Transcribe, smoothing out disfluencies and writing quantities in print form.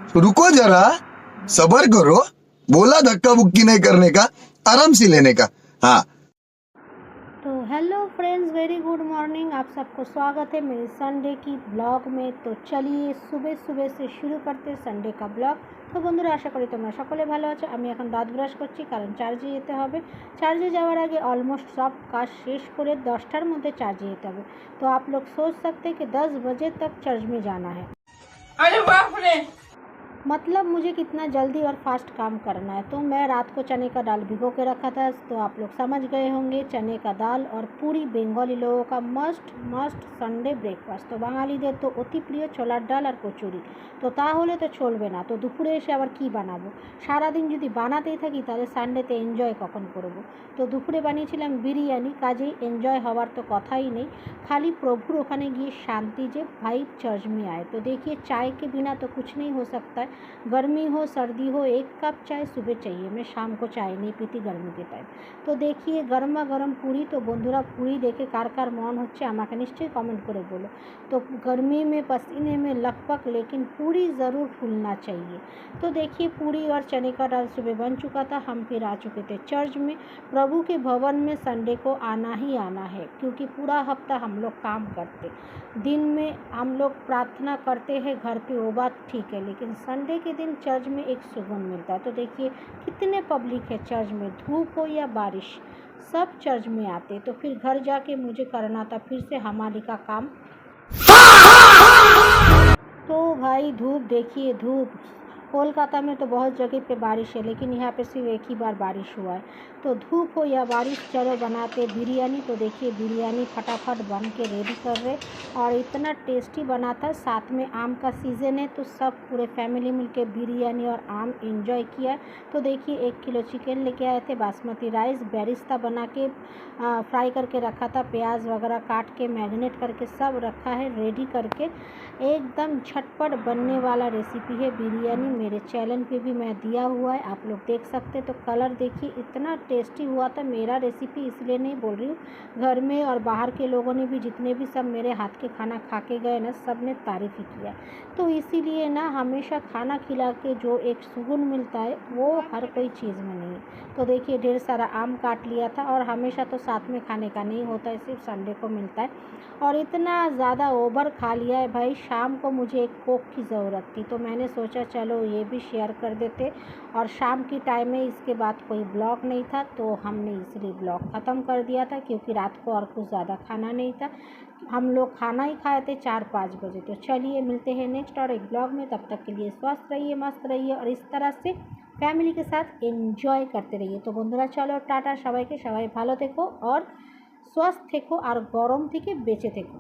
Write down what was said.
रुको जरा, सबर करो। बोला धक्का बुक्की नहीं करने का, आराम से लेने का। हाँ। तो hello friends, very good morning. आप सबको स्वागत है मेरे संडे की ब्लॉग में। तो चलिए सुबह सुबह से शुरू करते संडे का ब्लॉग। তো বন্ধুরা, আশা করি তোমরা সকলে ভালো আছো। আমি এখন দাঁত ব্রাশ করছি, কারণ চার্জে যেতে হবে। চার্জে যাওয়ার আগে অলমোस्ट সব কাজ শেষ করে 10টার মধ্যে চার্জে যেতে হবে। तो आप लोग सोच सकते हैं कि 10 बजे तक चर्च में जाना है। अरे बाप रे। मतलब मुझे कितना जल्दी और फास्ट काम करना है। तो मैं रात को चने का दाल भिगो के रखा था, तो आप लोग समझ गए होंगे। चने का दाल और पूरी बेंगली लोगों का मस्ट সানডে ব্রেকফাস্ট। তো বাঙালিদের তো অতি প্রিয় ছোলার ডাল আর কচুরি। তো তাহলে তো চলবে না, তো দুপুরে এসে আবার কি বানাবো? সারাদিন যদি বানাতেই থাকি তাহলে সানডেতে এনজয় কখন করব? তো দুপুরে বানিয়েছিলাম বিরিয়ানি, কাজেই এনজয় হওয়ার তো কথাই নেই। खाली प्रभुर ओखाने गए शांति जे भाई चर्च में आए। तो देखिए, चाय के बिना तो कुछ नहीं हो सकता है। गर्मी हो सर्दी हो, एक कप चाय सुबह चाहिए। मैं शाम को चाय नहीं पीती गर्मी के टाइम। तो देखिए गर्मा गर्म पूरी। तो बंधुरा पूरी देखे कार कार मन होच्छे आमाके निश्चय कमेंट करे बोलो। तो गर्मी में पसीने में लकपक, लेकिन पूरी ज़रूर फूलना चाहिए। तो देखिए पूरी और चने का दाल सुबह बन चुका था। हम फिर आ चुके थे चर्च में। प्रभु के भवन में संडे को आना ही आना है, क्योंकि पूरा हफ्ता हम लोग काम करते, दिन में हम लोग प्रार्थना करते हैं घर पे, वो बात ठीक है, लेकिन संडे के दिन चर्च में एक सुकून मिलता है। तो देखिए कितने पब्लिक है चर्च में, धूप हो या बारिश, सब चर्च में आते। तो फिर घर जाके मुझे करना था फिर से हमारी का काम। तो भाई धूप देखिए, धूप कोलकाता में तो बहुत जगह पे बारिश है, लेकिन यहाँ पे सिर्फ एक ही बार बारिश हुआ है। तो धूप हो या बारिश, चलो बनाते बिरयानी। तो देखिए बिरयानी फटाफट बन के रेडी कर रहे, और इतना टेस्टी बना था। साथ में आम का सीज़न है, तो सब पूरे फैमिली मिलके बिरयानी और आम एंजॉय किया। तो देखिए 1 किलो चिकन लेके आए थे, बासमती राइस बेरिस्ता बना के फ्राई करके रखा था, प्याज वगैरह काट के मैरिनेट करके सब रखा है रेडी करके। एकदम झटपट बनने वाला रेसिपी है बिरयानी। मेरे चैनल पे भी मैं दिया हुआ है, आप लोग देख सकते। तो कलर देखिए इतना टेस्टी हुआ था। मेरा रेसिपी इसलिए नहीं बोल रही हूँ, घर में और बाहर के लोगों ने भी, जितने भी सब मेरे हाथ के खाना खा के गए ना, सब ने तारीफ़ ही किया। तो इसीलिए ना हमेशा खाना खिला के जो एक सुकून मिलता है वो हर कोई चीज़ में नहीं है। तो देखिए ढेर सारा आम काट लिया था, और हमेशा तो साथ में खाने का नहीं होता है, सिर्फ संडे को मिलता है। और इतना ज़्यादा ओवर खा लिया है भाई। शाम को मुझे एक कोक की ज़रूरत थी, तो मैंने सोचा चलो ये भी शेयर कर देते। और शाम की टाइम में इसके बाद कोई ब्लॉग नहीं था, तो हमने इसलिए ब्लॉग ख़त्म कर दिया था, क्योंकि रात को और कुछ ज़्यादा खाना नहीं था। हम लोग खाना ही खाए थे 4-5 बजे। तो चलिए मिलते हैं नेक्स्ट और एक ब्लॉग में। तब तक के लिए स्वस्थ रहिए, मस्त रहिए, और इस तरह से फैमिली के साथ एंजॉय करते रहिए। तो बंधुरा चलो टाटा, सबाइके, सबाई भालो থেকো और स्वस्थ থেকো, और गरम থেকে বেঁচে থেকো।